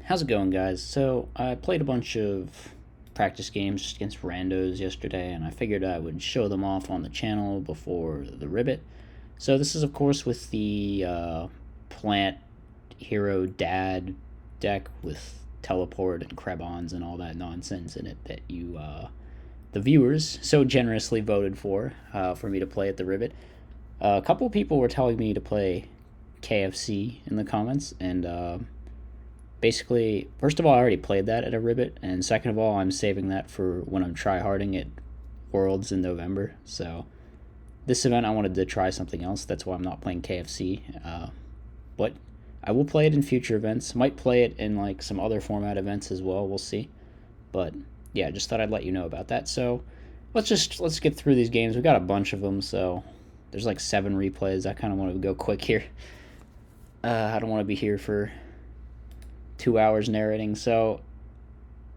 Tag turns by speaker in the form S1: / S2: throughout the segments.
S1: How's it going, guys? So, I played a bunch of practice games just against randos yesterday, and I figured I would show them off on the channel before the ribbit. So, this is, of course, with the Plant Hero Dad deck with Teleport and Krebons and all that nonsense in it that the viewers, so generously voted for me to play at the ribbit. A couple people were telling me to play KFC in the comments, and basically, first of all, I already played that at a ribbit, and second of all, I'm saving that for when I'm tryharding at Worlds in November. So this event, I wanted to try something else. That's why I'm not playing KFC. But I will play it in future events. Might play it in like some other format events as well. We'll see. But yeah, just thought I'd let you know about that. So let's get through these games. We got a bunch of them. So there's like 7 replays. I kind of want to go quick here. I don't want to be here for 2 hours narrating. So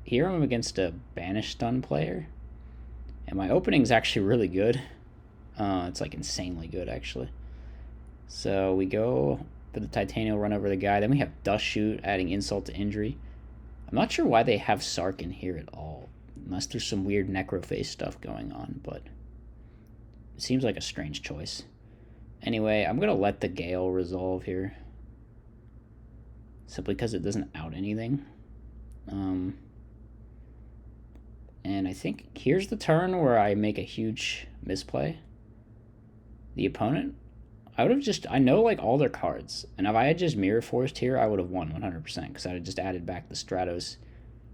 S1: here I'm against a Banish Stun player, and my opening's actually really good. It's like insanely good, actually. So we go for the Titanial, run over the guy. Then we have Dust Shoot, adding insult to injury. I'm not sure why they have Sark in here at all, unless there's some weird Necroface stuff going on, but it seems like a strange choice. Anyway, I'm going to let the Gale resolve here, simply because it doesn't out anything. And I think here's the turn where I make a huge misplay. The opponent, I know like all their cards, and if I had just Mirror Forced here, I would have won 100%, because I had just added back the Stratos,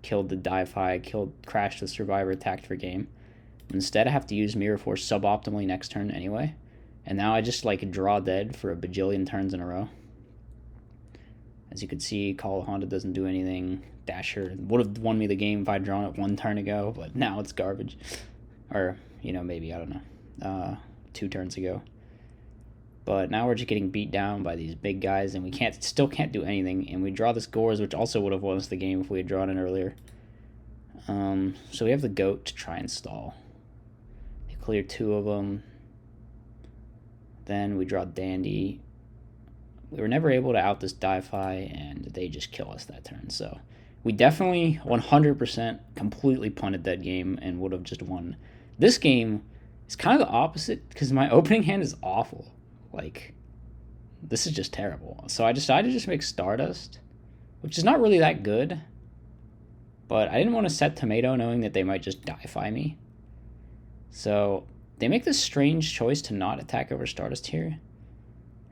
S1: killed the Di-Fi, crashed the Survivor, attacked for game. Instead, I have to use Mirror Force suboptimally next turn anyway, and now I just like draw dead for a bajillion turns in a row. As you can see, Call of Honda doesn't do anything. Dasher would have won me the game if I'd drawn it 1 turn ago, but now it's garbage. Or, maybe, I don't know, 2 turns ago. But now we're just getting beat down by these big guys, and we still can't do anything. And we draw this Gores, which also would have won us the game if we had drawn it earlier. So we have the Goat to try and stall. They clear 2 of them. Then we draw Dandy. We were never able to out this Di-Fi, and they just kill us that turn. So we definitely 100% completely punted that game and would have just won. This game is kind of the opposite, because my opening hand is awful. Like, this is just terrible. So I decided to just make Stardust, which is not really that good, but I didn't want to set Tomato knowing that they might just Di-Fi me. So they make this strange choice to not attack over Stardust here.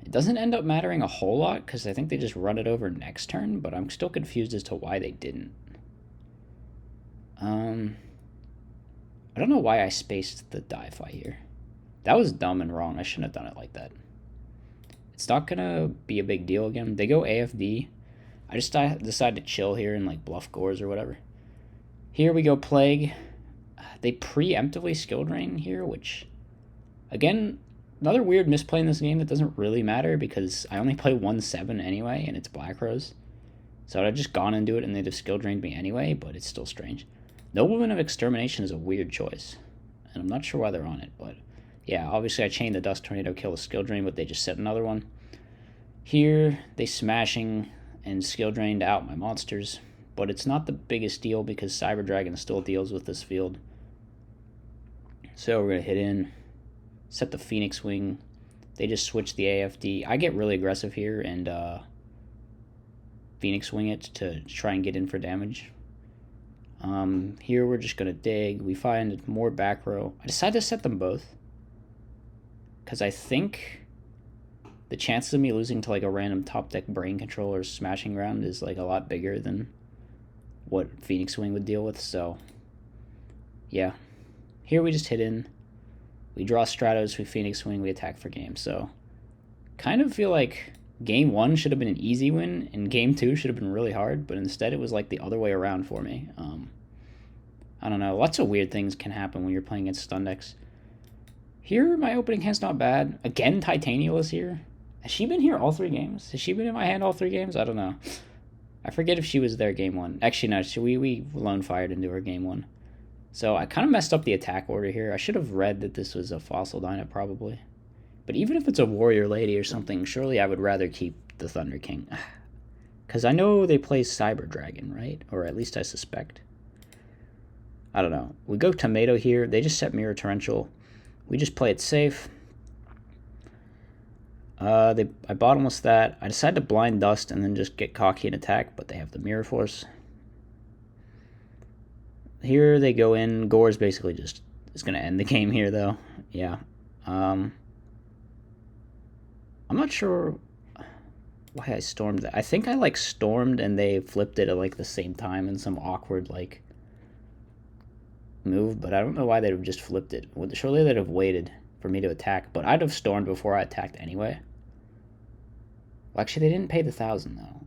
S1: It doesn't end up mattering a whole lot, because I think they just run it over next turn, but I'm still confused as to why they didn't. I don't know why I spaced the Di-Fi here. That was dumb and wrong. I shouldn't have done it like that. It's not going to be a big deal again. They go AFD. I just decide to chill here and like bluff Gores or whatever. Here we go Plague. They preemptively skill drain here, which, again, another weird misplay in this game that doesn't really matter, because I only play 1/7 anyway, and it's Black Rose. So I'd just gone into it and they'd have skill drained me anyway, but it's still strange. Nobleman of Extermination is a weird choice, and I'm not sure why they're on it, but yeah, obviously I chained the Dust Tornado, kill the skill drain, but they just set another one. Here, they smashing and skill drained out my monsters, but it's not the biggest deal because Cyber Dragon still deals with this field. So we're going to hit in, set the Phoenix Wing. They just switch the AFD. I get really aggressive here and Phoenix Wing it to try and get in for damage. Here we're just going to dig. We find more back row. I decided to set them both, because I think the chances of me losing to like a random top deck Brain Control or Smashing Round is like a lot bigger than what Phoenix Wing would deal with. So yeah, here we just hit in. We draw Stratos, we Phoenix Wing, we attack for game. So kind of feel like game 1 should have been an easy win, and game 2 should have been really hard, but instead it was like the other way around for me. I don't know. Lots of weird things can happen when you're playing against stun decks. Here, my opening hand's not bad. Again, Titanial is here. Has she been here all 3 games? Has she been in my hand all 3 games? I don't know. I forget if she was there game 1. Actually, no, we lone fired into her game 1. So I kind of messed up the attack order here. I should have read that this was a Fossil Dyna probably. But even if it's a Warrior Lady or something, surely I would rather keep the Thunder King. Because I know they play Cyber Dragon, right? Or at least I suspect. I don't know. We go Tomato here. They just set Mirror Torrential. We just play it safe. I bottomless that. I decide to Blind Dust and then just get cocky and attack, but they have the Mirror Force. Here they go in. Gore's basically just is going to end the game here, though. Yeah. I'm not sure why I stormed that. I think I like stormed and they flipped it at like the same time in some awkward like move, but I don't know why they'd have just flipped it. Surely they'd have waited for me to attack, but I'd have stormed before I attacked anyway. Well, actually, they didn't pay the 1,000 though.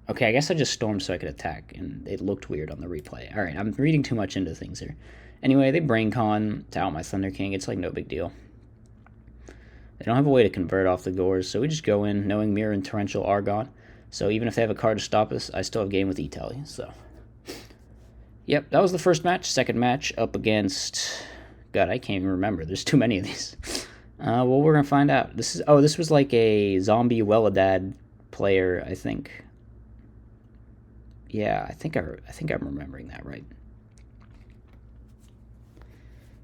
S1: Okay, I guess I just stormed so I could attack, and it looked weird on the replay. All right, I'm reading too much into things here. Anyway, they Brain Con to out my Thunder King. It's like no big deal. They don't have a way to convert off the Gores, so we just go in knowing Mirror and Torrential are gone. So even if they have a card to stop us, I still have game with E-Tele. So, yep, that was the first match. Second match up against... God, I can't even remember. There's too many of these. Well, we're gonna find out. This was like a zombie Welladad player, I think. Yeah, I think I'm remembering that right.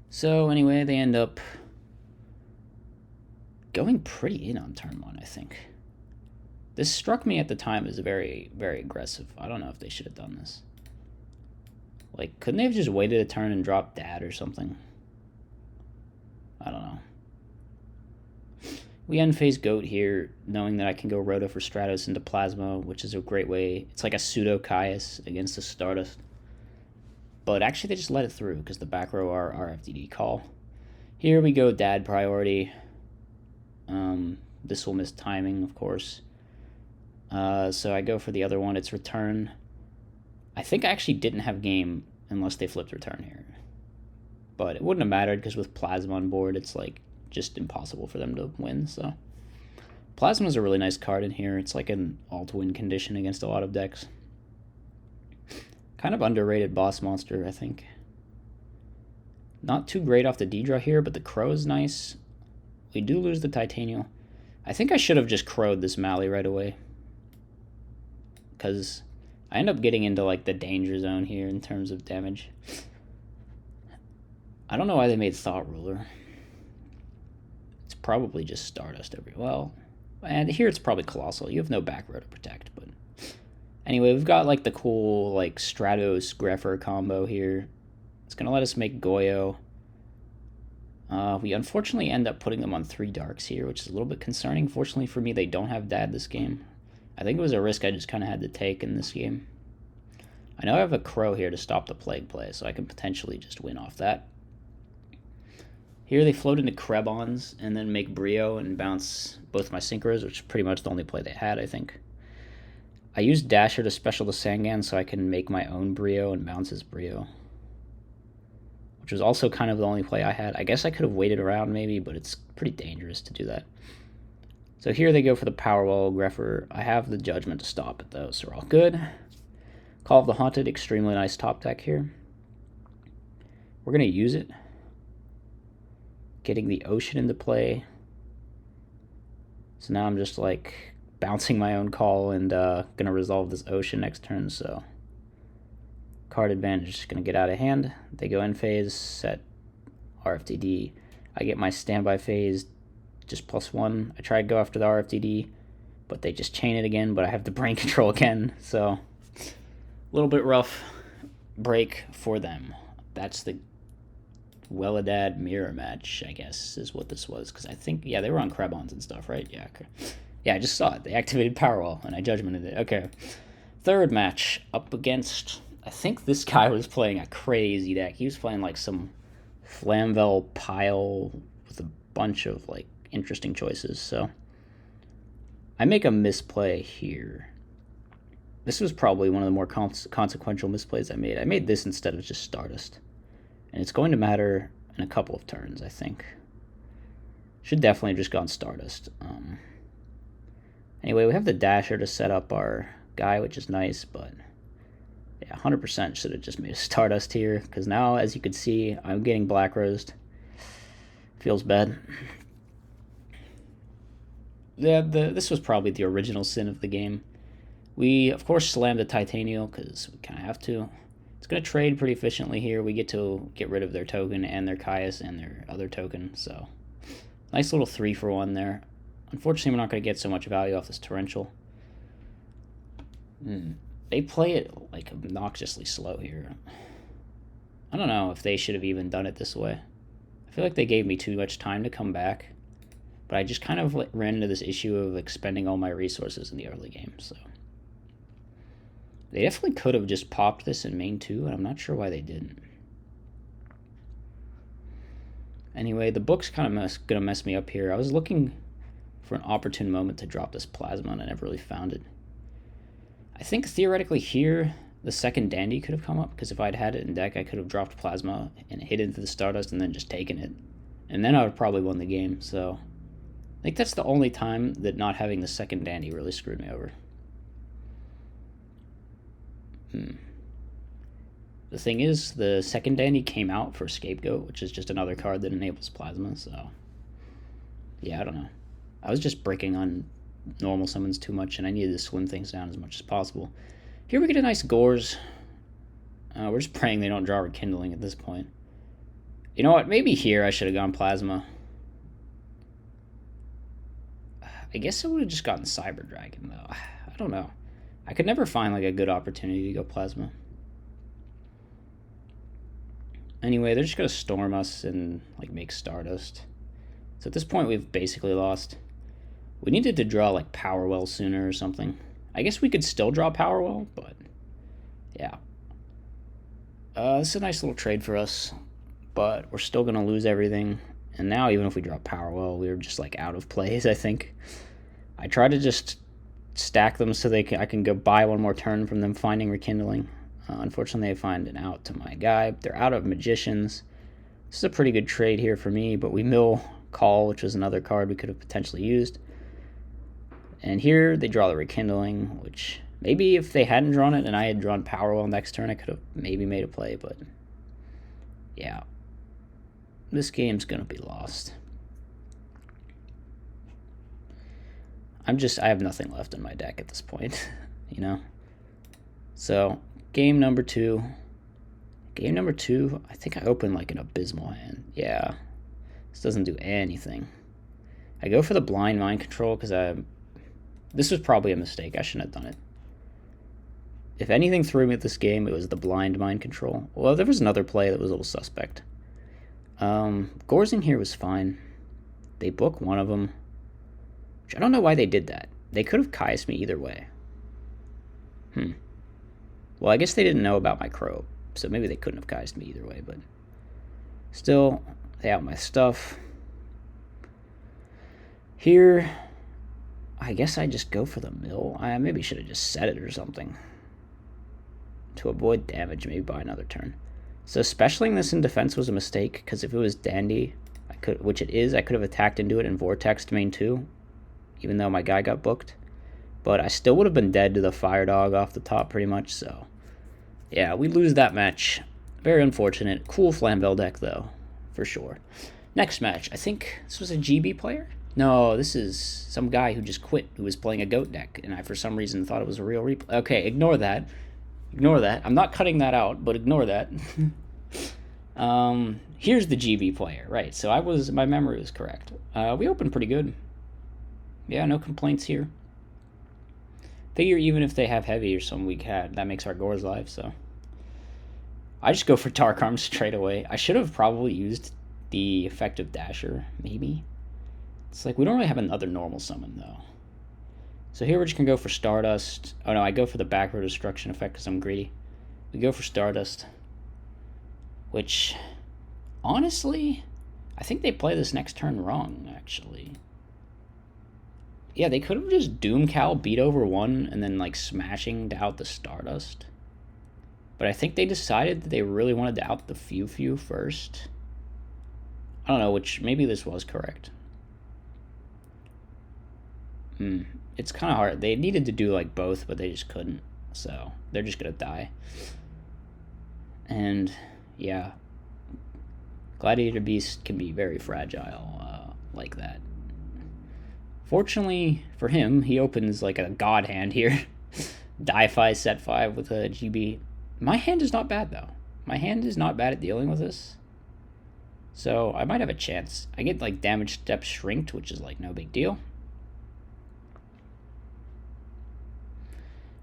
S1: So anyway, they end up going pretty in on turn 1, I think. This struck me at the time as very, very aggressive. I don't know if they should have done this. Like, couldn't they have just waited a turn and dropped Dad or something? I don't know. We end phase Goat here, knowing that I can go Roto for Stratos into Plasma, which is a great way. It's like a pseudo Caius against a Stardust. But actually they just let it through because the back row are RFDD call. Here we go Dad priority. This will miss timing, of course. So I go for the other one. It's return. I think I actually didn't have game unless they flipped return here. But it wouldn't have mattered because with Plasma on board, it's like just impossible for them to win. So Plasma is a really nice card in here. It's like an alt-win condition against a lot of decks. Kind of underrated boss monster, I think. Not too great off the D-draw here, but the Crow is nice. We do lose the Titanial. I think I should have just crowed this Mally right away. Because I end up getting into like the danger zone here in terms of damage. I don't know why they made Thought Ruler. It's probably just Stardust well. And here it's probably Colossal. You have no back row to protect, but anyway, we've got like the cool like Stratos Greffer combo here. It's gonna let us make Goyo. We unfortunately end up putting them on 3 darks here, which is a little bit concerning. Fortunately for me, they don't have Dad this game. I think it was a risk I just kind of had to take in this game. I know I have a Crow here to stop the Plague play, so I can potentially just win off that. Here they float into Krebons and then make Brio and bounce both my Synchros, which is pretty much the only play they had, I think. I used Dasher to special the Sangan so I can make my own Brio and bounce his Brio, which was also kind of the only play I had. I guess I could have waited around maybe, but it's pretty dangerous to do that. So here they go for the Powerwall Greffer. I have the Judgment to stop it though, so we're all good. Call of the Haunted, extremely nice top deck here. We're going to use it. Getting the Ocean into play. So now I'm just like bouncing my own call and going to resolve this Ocean next turn, so card advantage is going to get out of hand. They go in phase, set RFDD. I get my standby phase, just +1. I try to go after the RFDD, but they just chain it again, but I have the brain control again, so a little bit rough break for them. That's the Welladad mirror match, I guess, is what this was, because I think, yeah, they were on Krebons and stuff, right? Yeah, okay. Yeah, I just saw it. They activated Powerwall, and I judgmented it. Okay. Third match, up against, I think this guy was playing a crazy deck. He was playing, like, some Flamvel pile with a bunch of, like, interesting choices, so I make a misplay here. This was probably one of the more consequential misplays I made. I made this instead of just Stardust. And it's going to matter in a couple of turns, I think. Should definitely have just gone Stardust. Anyway, we have the Dasher to set up our guy, which is nice, but yeah, 100% should have just made a Stardust here, because now, as you can see, I'm getting Black Rosed. Feels bad. Yeah, this was probably the original sin of the game. We, of course, slammed the Titanial because we kind of have to. It's going to trade pretty efficiently here. We get to get rid of their token and their Caius and their other token. So, nice little 3-for-1 there. Unfortunately, we're not going to get so much value off this Torrential. They play it like obnoxiously slow here. I don't know if they should have even done it this way. I feel like they gave me too much time to come back. But I just kind of ran into this issue of expending all my resources in the early game, so. They definitely could have just popped this in main 2, and I'm not sure why they didn't. Anyway, the book's kind of going to mess me up here. I was looking for an opportune moment to drop this Plasma, and I never really found it. I think theoretically here, the second Dandy could have come up, because if I'd had it in deck, I could have dropped Plasma and hit into the Stardust and then just taken it. And then I would have probably won the game, so I think that's the only time that not having the second Dandy really screwed me over. The thing is, the second Dandy came out for Scapegoat, which is just another card that enables Plasma, so yeah, I don't know. I was just breaking on normal summons too much, and I needed to slim things down as much as possible. Here we get a nice Gores. We're just praying they don't draw Rekindling at this point. You know what? Maybe here I should have gone Plasma. I guess I would have just gotten Cyber Dragon, though. I don't know. I could never find like a good opportunity to go Plasma. Anyway, they're just going to storm us and like make Stardust. So at this point, we've basically lost. We needed to draw like Powerwell sooner or something. I guess we could still draw Powerwell, but yeah. This is a nice little trade for us, but we're still going to lose everything. And now even if we drop Powerwell, we're just like out of plays, I think. I try to just stack them so I can go buy one more turn from them finding Rekindling. Unfortunately, they find an out to my guy. They're out of Magicians. This is a pretty good trade here for me, but we mill Call, which was another card we could have potentially used. And here they draw the Rekindling, which maybe if they hadn't drawn it and I had drawn Powerwell next turn, I could have maybe made a play, but yeah. This game's going to be lost. I have nothing left in my deck at this point, you know? So, game number 2. Game number 2, I think I opened like an abysmal hand. Yeah, this doesn't do anything. I go for the blind mind control because this was probably a mistake. I shouldn't have done it. If anything threw me at this game, it was the blind mind control. Well, there was another play that was a little suspect. Gorzing here was fine. They book one of them, which I don't know why they did that. They could have Caius me either way. Well, I guess they didn't know about my Crow, so maybe they couldn't have Caiused me either way, but still, they out my stuff. Here, I guess I just go for the mill. I maybe should have just set it or something to avoid damage, maybe by another turn. So specialing this in defense was a mistake, because if it was Dandy, which it is, I could have attacked into it and vortexed main 2, even though my guy got booked. But I still would have been dead to the Fire Dog off the top pretty much, so yeah, we lose that match. Very unfortunate. Cool Flamvel deck, though, for sure. Next match, I think this was a GB player? No, this is some guy who just quit, who was playing a GOAT deck, and I, for some reason, thought it was a real replay. Okay, ignore that. Ignore that. I'm not cutting that out, but ignore that. Here's the GB player, right? So my memory was correct. We opened pretty good. Yeah, no complaints here. Figure even if they have heavy or some weak hat, that makes our Gores live, so. I just go for Dark Arms straight away. I should have probably used the effective Dasher, maybe. It's like, we don't really have another normal summon, though. So here we're just going to go for Stardust. Oh no, I go for the backward destruction effect because I'm greedy. We go for Stardust. Which, honestly, I think they play this next turn wrong, actually. Yeah, they could have just Doom Cal, beat over 1, and then like smashing to out the Stardust. But I think they decided that they really wanted to out the Few first. I don't know, which maybe this was correct. It's kind of hard. They needed to do like both, but they just couldn't. So they're just going to die. And yeah, Gladiator Beast can be very fragile like that. Fortunately for him, he opens like a god hand here. Die-Fi set 5 with a GB. My hand is not bad, though. My hand is not bad at dealing with this. So I might have a chance. I get like damage step shrinked, which is like no big deal.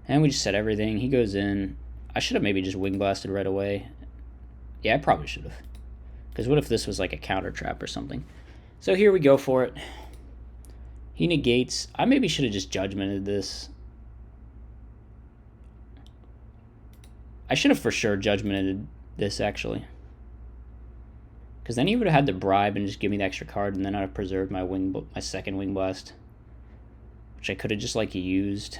S1: And we just set everything. He goes in. I should have maybe just wing blasted right away. Yeah, I probably should have. Because what if this was like a counter trap or something? So here we go for it. He negates. I maybe should have just judgmented this. I should have for sure judgmented this, actually. Because then he would have had to bribe and just give me the extra card, and then I'd have preserved my second wing blast, which I could have just like used.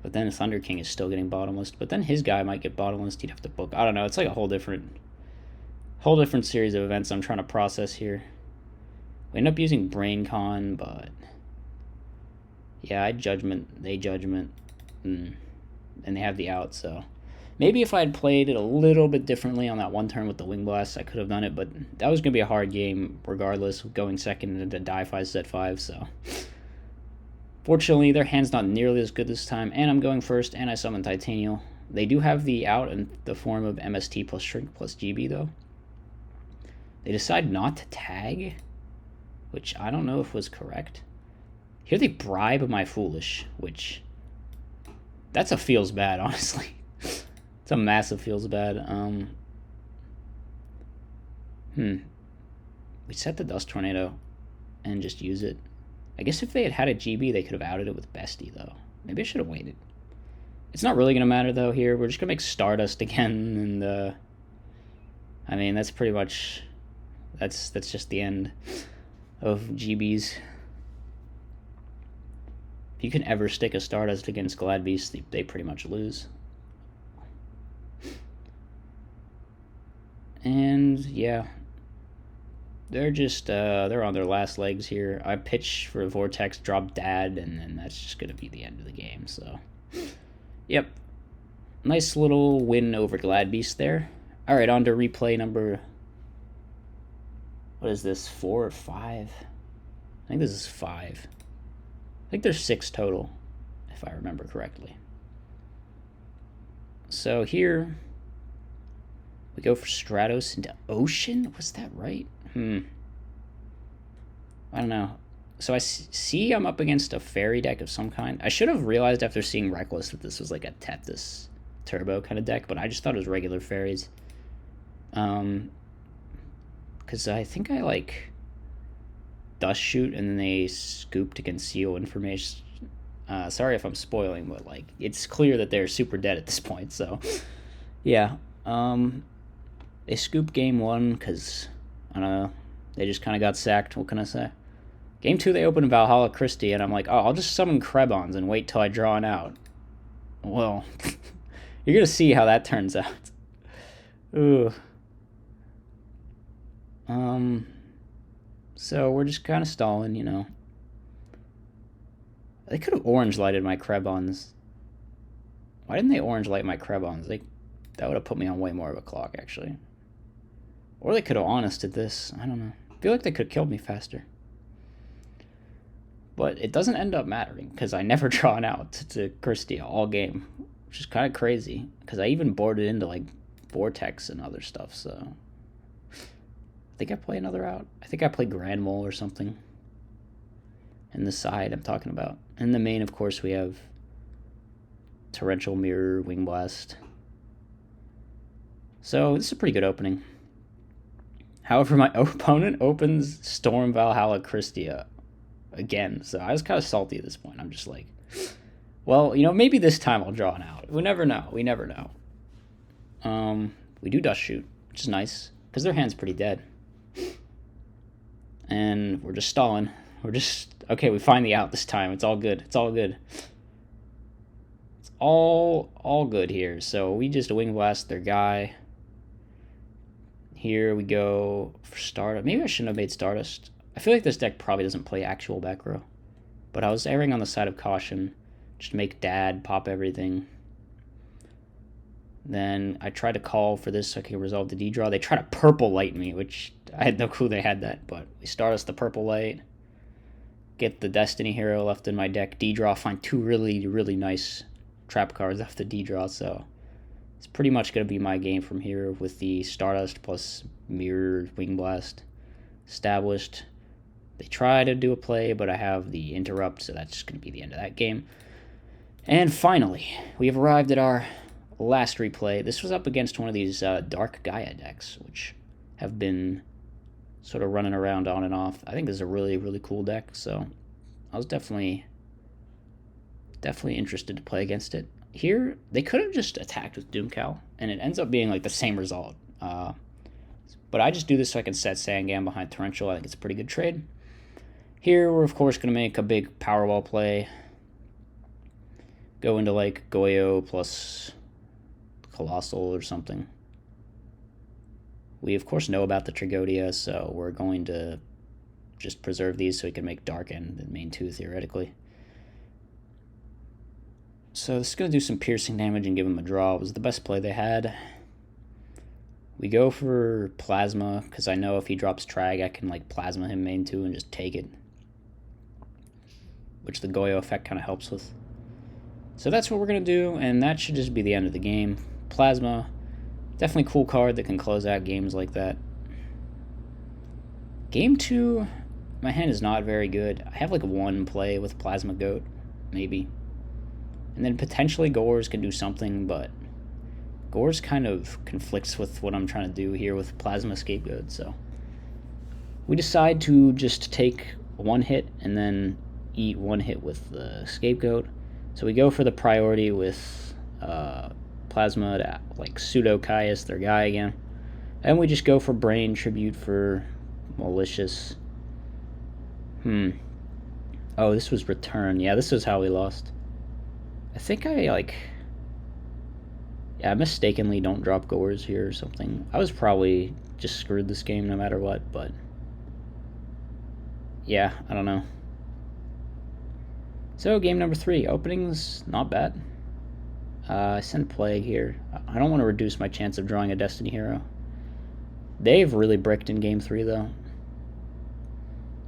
S1: But then Thunder King is still getting bottomless. But then his guy might get bottomless. He'd have to book. I don't know. It's like a whole different series of events I'm trying to process here. We end up using Brain Con, but yeah, I judgment. They judgment, and they have the out. So maybe if I had played it a little bit differently on that one turn with the wing blast, I could have done it. But that was gonna be a hard game, regardless of going second into Die-Fi set 5. So. Fortunately, their hand's not nearly as good this time, and I'm going first, and I summon Titanial. They do have the out in the form of MST plus Shrink plus GB, though. They decide not to tag, which I don't know if was correct. Here they bribe my Foolish, which... That's a feels bad, honestly. It's a massive feels bad. We set the Dust Tornado and just use it. I guess if they had a GB, they could have outed it with Bestie, though. Maybe I should have waited. It's not really going to matter, though, here. We're just going to make Stardust again, and, I mean, that's pretty much... That's just the end of GBs. If you can ever stick a Stardust against Glad Beast, they pretty much lose. And, yeah... They're just, they're on their last legs here. I pitch for Vortex, drop Dad, and then that's just going to be the end of the game, so. Yep. Nice little win over Glad Beast there. Alright, on to replay number... What is this, 4 or 5? I think this is 5. I think there's 6 total, if I remember correctly. So here... We go for Stratos into Ocean? Was that right? I don't know. So I see I'm up against a fairy deck of some kind. I should have realized after seeing Reckless that this was like a Tethys Turbo kind of deck, but I just thought it was regular fairies. Because I think I like Dust Shoot and then they scoop to conceal information. Sorry if I'm spoiling, but like it's clear that they're super dead at this point, so yeah. They scoop game 1 because, I don't know, they just kind of got sacked. What can I say? Game 2, they open Valhalla Christie, and I'm like, oh, I'll just summon Krebons and wait till I draw it out. Well, you're going to see how that turns out. Ooh. So we're just kind of stalling, you know. They could have orange lighted my Krebons. Why didn't they orange light my Krebons? That would have put me on way more of a clock, actually. Or they could have honested this. I don't know. I feel like they could have killed me faster. But it doesn't end up mattering, because I never draw it out to Christie all game. Which is kind of crazy, because I even boarded into, like, Vortex and other stuff, so... I think I play another out. I think I play Grand Mole or something. And the side I'm talking about. In the main, of course, we have... Torrential Mirror, Wing Blast... So, this is a pretty good opening. However, my opponent opens Storm Valhalla Christia again. So, I was kind of salty at this point. I'm just like, well, you know, maybe this time I'll draw an out. We never know. We never know. We do Dust Shoot, which is nice, because their hand's pretty dead. And we're just stalling. We're just, okay, we find the out this time. It's all good. It's all good. It's all good here. So, we just Wing Blast their guy. Here we go for Stardust. Maybe I shouldn't have made Stardust. I feel like this deck probably doesn't play actual back row. But I was erring on the side of caution. Just make Dad pop everything. Then I tried to call for this so I could resolve the D-draw. They tried to purple light me, which I had no clue they had that. But we Stardust the purple light. Get the Destiny Hero left in my deck. D-draw, find 2 really, really nice trap cards off the D draw, so it's pretty much going to be my game from here with the Stardust plus Mirror Wing Blast established. They try to do a play, but I have the Interrupt, so that's just going to be the end of that game. And finally, we have arrived at our last replay. This was up against one of these Dark Gaia decks, which have been sort of running around on and off. I think this is a really, really cool deck, so I was definitely interested to play against it. Here, they could have just attacked with Doomcow, and it ends up being like the same result. But I just do this so I can set Sangam behind Torrential. I think it's a pretty good trade. Here, we're of course going to make a big Powerwall play. Go into like Goyo plus Colossal or something. We of course know about the Tragodia, so we're going to just preserve these so we can make Darken the main two theoretically. So this is going to do some piercing damage and give him a draw. It was the best play they had. We go for Plasma, because I know if he drops Trag, I can like Plasma him main 2 and just take it. Which the Goyo effect kind of helps with. So that's what we're going to do, and that should just be the end of the game. Plasma, definitely cool card that can close out games like that. Game 2, my hand is not very good. I have like one play with Plasma Goat, maybe. And then potentially Gores can do something, but Gores kind of conflicts with what I'm trying to do here with Plasma Scapegoat, so we decide to just take one hit and then eat one hit with the Scapegoat. So we go for the priority with Plasma to like pseudo Caius their guy again. And we just go for Brain Tribute for Malicious. Oh, this was Return. Yeah, this was how we lost. I think I mistakenly don't drop Gores here or something. I was probably just screwed this game no matter what, but yeah, I don't know. So game number 3, openings, not bad. I sent Plague here. I don't want to reduce my chance of drawing a Destiny Hero. They've really bricked in game 3 though.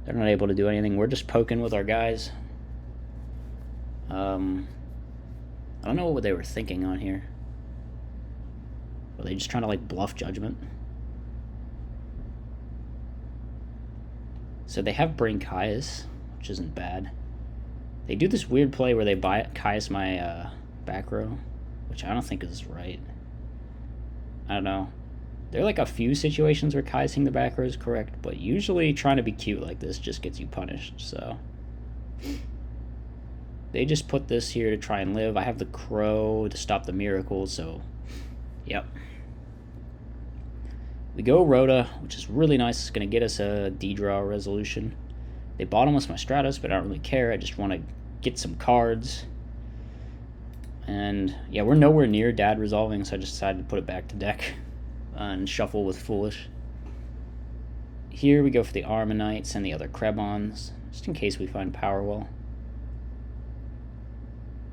S1: They're not able to do anything. We're just poking with our guys. I don't know what they were thinking on here. Were they just trying to like bluff Judgment? So they have Brain Caius, which isn't bad. They do this weird play where they buy Caius my back row, which I don't think is right. I don't know. There are like a few situations where Caiusing the back row is correct, but usually trying to be cute like this just gets you punished, so they just put this here to try and live. I have the Crow to stop the Miracle, so yep. We go Rhoda, which is really nice. It's going to get us a D-draw resolution. They bottomless my Stratos, but I don't really care. I just want to get some cards. And yeah, we're nowhere near Dad resolving, so I just decided to put it back to deck and shuffle with Foolish. Here we go for the Armanites and the other Krebons, just in case we find Powerwall.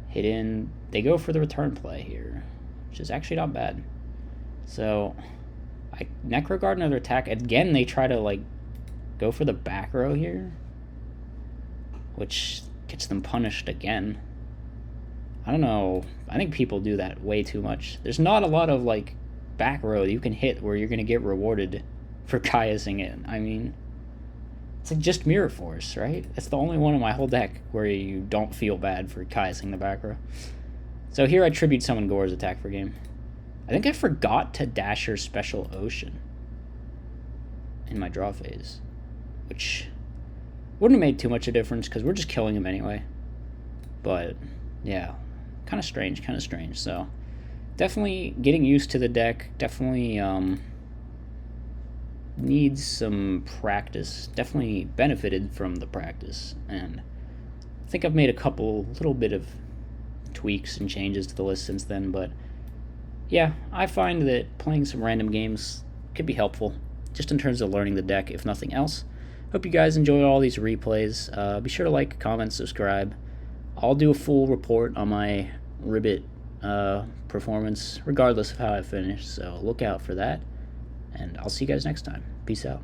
S1: Hit in. They go for the return play here, which is actually not bad. So I Necroguard another attack. Again, they try to like go for the back row here, which gets them punished again. I don't know. I think people do that way too much. There's not a lot of like back row that you can hit where you're going to get rewarded for Caiusing it. I mean, it's like just Mirror Force, right? That's the only one in my whole deck where you don't feel bad for Caiusing the back row. So here I tribute summon Gore's attack for game. I think I forgot to Dasher Special Ocean in my draw phase, which wouldn't have made too much of a difference because we're just killing him anyway. But yeah, kind of strange. So definitely getting used to the deck. Definitely needs some practice. Definitely benefited from the practice, and I think I've made a little bit of tweaks and changes to the list since then. But yeah, I find that playing some random games could be helpful, just in terms of learning the deck, if nothing else. Hope you guys enjoy all these replays. Be sure to like, comment, subscribe. I'll do a full report on my RBET performance, regardless of how I finish, so look out for that. And I'll see you guys next time. Peace out.